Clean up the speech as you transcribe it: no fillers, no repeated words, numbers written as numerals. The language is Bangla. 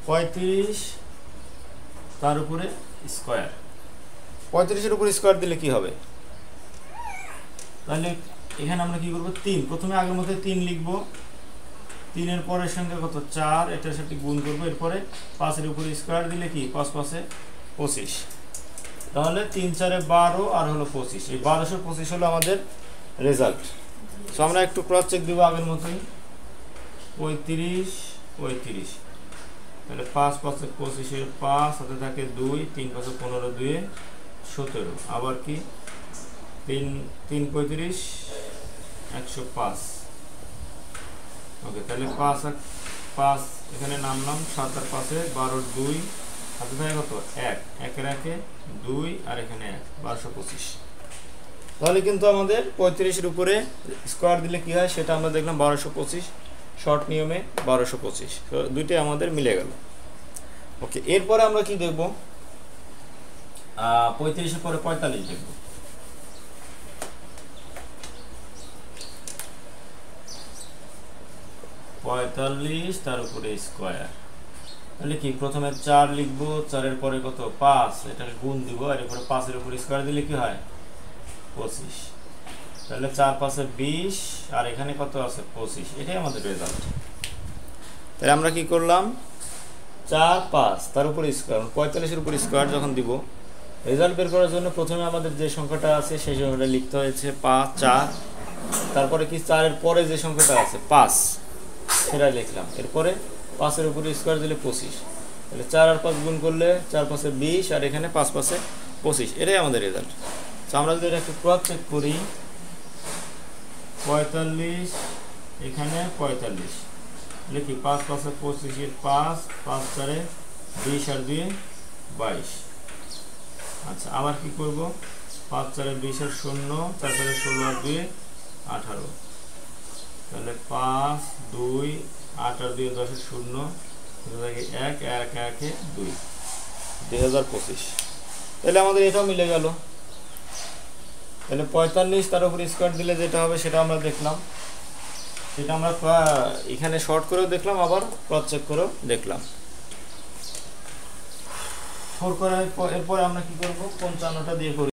35 তার উপরে স্কয়ার। 35-এর উপরে স্কয়ার দিলে কি হবে? তাহলে এখানে আমরা কি করব, 3 প্রথমে আগের মতো 3 লিখব, 3-এর পরের সংখ্যা কত 4, এটার সাথে গুণ করব, এরপরে 5-এর উপরে স্কয়ার দিলে কি 5 5 এ 25। তাহলে 3 4 এ 12 আর হলো 25, এই 1225 হলো আমাদের রেজাল্ট। সো আমরা একটু ক্রস চেক দিব আগের মতোই, 35 তাহলে 5 5 এ 25 এর 5 হাতে থাকে 2, 3 5 এ 15, 2 এ 17, আবার কি 3 3 35 105। ওকে, তাহলে 5 আর 5 এখানে নামলাম, 7 আর 5 এ 12, 2 হাতে থাকে কত 1, 1 এর 1 এ 2 আর এখানে 1, 1225। তাহলে কিন্তু আমাদের 35-এর উপরে স্কয়ার দিলে কি হয় সেটা আমরা দেখলাম 1225, শর্ট নিয়মে 1225, তো দুইটাই আমাদের মিলে গেল। ওকে, এরপরে আমরা কি দেখব, 35-এর পরে 45 দেখব। 45 তার উপরে স্কয়ার, তাহলে কি প্রথমে 4 লিখবো, 4-এর পরে কত 5, এটাকে গুণ দিব, আর এরপরে 5-এর উপরে স্কয়ার দিলে কি হয় 25। তাহলে 4 5 এ 20 আর এখানে কত আছে 25, এটাই আমাদের রেজাল্ট। তাহলে আমরা কি করলাম, 4 5 তার উপরে স্কয়ার, 45-এর উপরে স্কয়ার যখন দিব, রেজাল্ট বের করার জন্য প্রথমে আমাদের যে সংখ্যাটা আছে সেই সংখ্যাটা লিখতে হয়েছে 5 4, তারপরে কি 4-এর পরে যে সংখ্যাটা আছে 5 সেটা লিখলাম, এরপরে 5-এর উপরে স্কয়ার দিলে 25, তাহলে 4 আর 5 গুণ করলে 4 5 এ 20 আর এখানে 5 5 এ 25, এটাই আমাদের রেজাল্ট। তো আমরা যদি এটা একটু ক্রস চেক করি, 45 এখানে 45 লিখি, 5 5 এ 25 এর 5, 5 4 এ 20 আর 2 এ 22। আচ্ছা, আবার কি করব, 5 4 এ 20 আর 0, 4 4 এ 16 আর 2 এ 18, তাহলে 5 2 8 আর 2 এ 10 এর 0, 1 1 1 এ 2, 2025। তাহলে আমাদের এটাও মিলে গেল। তাহলে 45 তার উপরে স্কয়ার দিলে যেটা হবে সেটা আমরা দেখলাম, সেটা আমরা এখানে শর্ট করেও দেখলাম, আবার ক্রস চেক করেও দেখলাম। এরপরে আমরা কি করব, 55টা দিয়ে করি।